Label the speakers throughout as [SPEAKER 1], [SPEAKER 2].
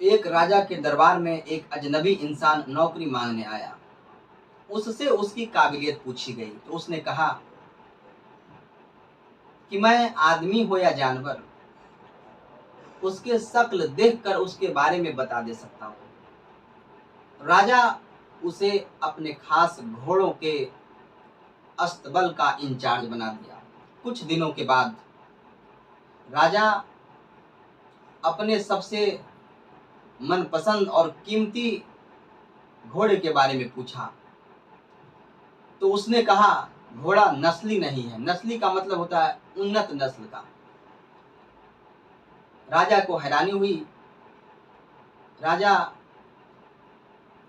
[SPEAKER 1] एक राजा के दरबार में एक अजनबी इंसान नौकरी मांगने आया। उससे उसकी काबिलियत पूछी गई तो उसने कहा कि मैं आदमी हो या जानवर, उसके शक्ल देखकर उसके बारे में बता दे सकता हूँ। राजा उसे अपने खास घोड़ों के अस्तबल का इंचार्ज बना दिया। कुछ दिनों के बाद राजा अपने सबसे मनपसंद और कीमती घोड़े के बारे में पूछा तो उसने कहा, घोड़ा नस्ली नहीं है। नस्ली का मतलब होता है उन्नत नस्ल का। राजा को हैरानी हुई। राजा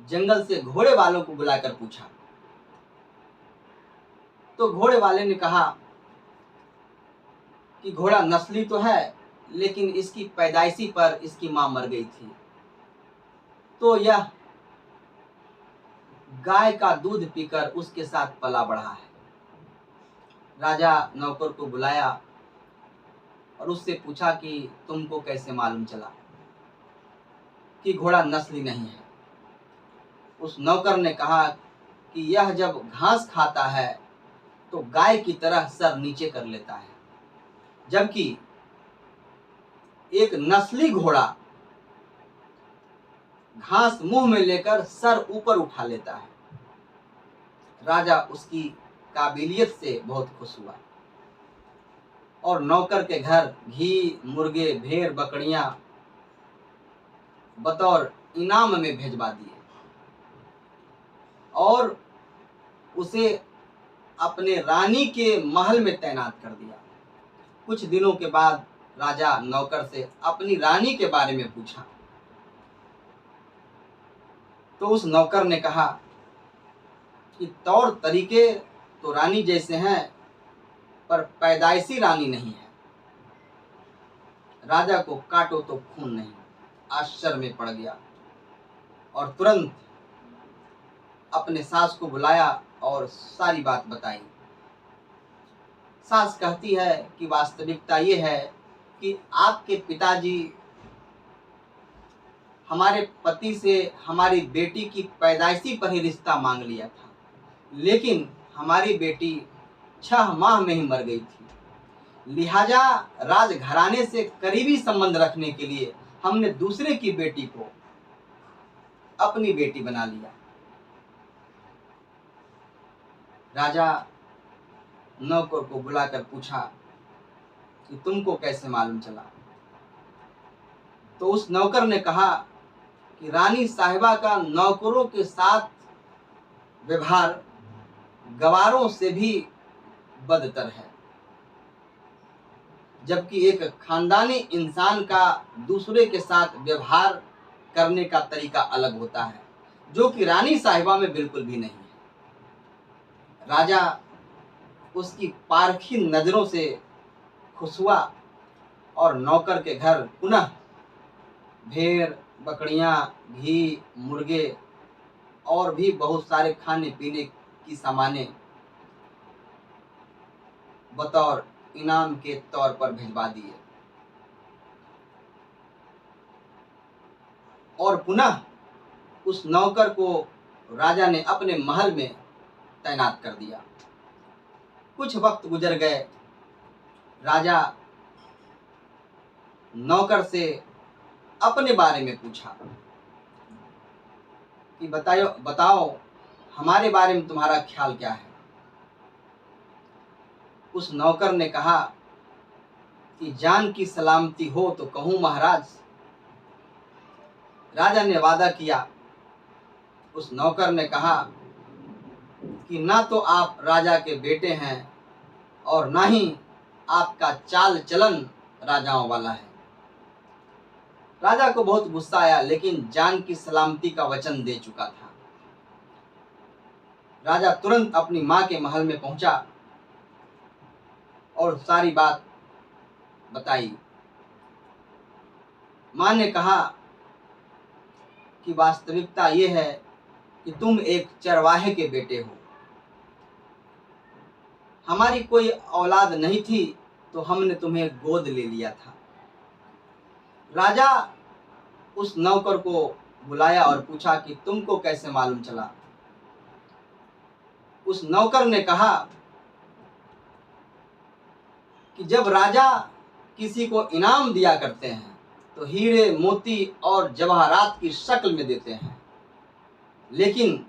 [SPEAKER 1] जंगल से घोड़े वालों को बुलाकर पूछा तो घोड़े वाले ने कहा कि घोड़ा नस्ली तो है, लेकिन इसकी पैदाइशी पर इसकी मां मर गई थी, तो यह गाय का दूध पीकर उसके साथ पला बढ़ा है। राजा नौकर को बुलाया और उससे पूछा कि तुमको कैसे मालूम चला कि घोड़ा नस्ली नहीं है। उस नौकर ने कहा कि यह जब घास खाता है तो गाय की तरह सर नीचे कर लेता है, जबकि एक नस्ली घोड़ा घास मुंह में लेकर सर ऊपर उठा लेता है। राजा उसकी काबिलियत से बहुत खुश हुआ और नौकर के घर घी, मुर्गे, भेड़, बकरियां बतौर इनाम में भेजवा दिए और उसे अपने रानी के महल में तैनात कर दिया। कुछ दिनों के बाद राजा नौकर से अपनी रानी के बारे में पूछा तो उस नौकर ने कहा कि तौर तरीके तो रानी जैसे हैं, पर पैदाइशी रानी नहीं है। राजा को काटो तो खून नहीं आश्चर्य में पड़ गया और तुरंत अपने सास को बुलाया और सारी बात बताई। सास कहती है कि वास्तविकता ये है कि आपके पिताजी हमारे पति से हमारी बेटी की पैदाइशी पर ही रिश्ता मांग लिया था, लेकिन हमारी बेटी 6 माह में ही मर गई थी। लिहाजा राजघराने से करीबी संबंध रखने के लिए हमने दूसरे की बेटी को अपनी बेटी बना लिया। राजा नौकर को बुलाकर पूछा कि तुमको कैसे मालूम चला। तो उस नौकर ने कहा कि रानी साहिबा का नौकरों के साथ व्यवहार गवारों से भी बदतर है, जबकि एक खानदानी इंसान का दूसरे के साथ व्यवहार करने का तरीका अलग होता है, जो कि रानी साहिबा में बिल्कुल भी नहीं है। राजा उसकी पारखी नजरों से खुश हुआ और नौकर के घर पुनः भेड़, बकरियां, घी, मुर्गे और भी बहुत सारे खाने पीने की सामानें बतौर इनाम के तौर पर भिजवा दिए और पुनः उस नौकर को राजा ने अपने महल में तैनात कर दिया। कुछ वक्त गुजर गए। राजा नौकर से अपने बारे में पूछा कि बताओ हमारे बारे में तुम्हारा ख्याल क्या है। उस नौकर ने कहा कि जान की सलामती हो तो कहूँ महाराज। राजा ने वादा किया। उस नौकर ने कहा कि ना तो आप राजा के बेटे हैं और ना ही आपका चाल चलन राजाओं वाला है। राजा को बहुत गुस्सा आया, लेकिन जान की सलामती का वचन दे चुका था। राजा तुरंत अपनी मां के महल में पहुंचा और सारी बात बताई। मां ने कहा कि वास्तविकता ये है कि तुम एक चरवाहे के बेटे हो। हमारी कोई औलाद नहीं थी तो हमने तुम्हें गोद ले लिया था। राजा उस नौकर को बुलाया और पूछा कि तुमको कैसे मालूम चला। उस नौकर ने कहा कि जब राजा किसी को इनाम दिया करते हैं तो हीरे मोती और जवाहरात की शक्ल में देते हैं, लेकिन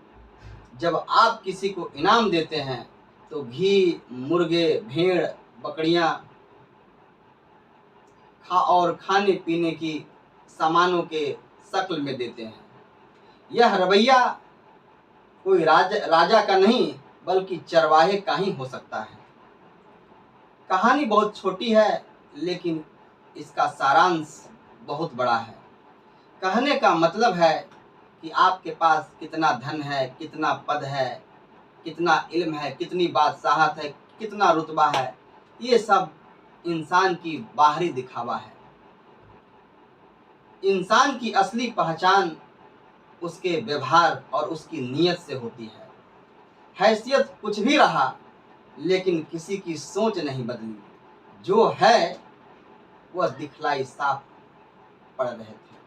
[SPEAKER 1] जब आप किसी को इनाम देते हैं तो घी, मुर्गे, भेड़, बकरियां और खाने पीने की सामानों के शक्ल में देते हैं। यह रवैया कोई राजा का नहीं बल्कि चरवाहे का ही हो सकता है। कहानी बहुत छोटी है लेकिन इसका सारांश बहुत बड़ा है। कहने का मतलब है कि आपके पास कितना धन है, कितना पद है, कितना इल्म है, कितनी बादशाहत है, कितना रुतबा है, ये सब इंसान की बाहरी दिखावा है। इंसान की असली पहचान उसके व्यवहार और उसकी नीयत से होती है। हैसियत कुछ भी रहा लेकिन किसी की सोच नहीं बदली, जो है वह दिखलाई साफ पड़ रहे थे।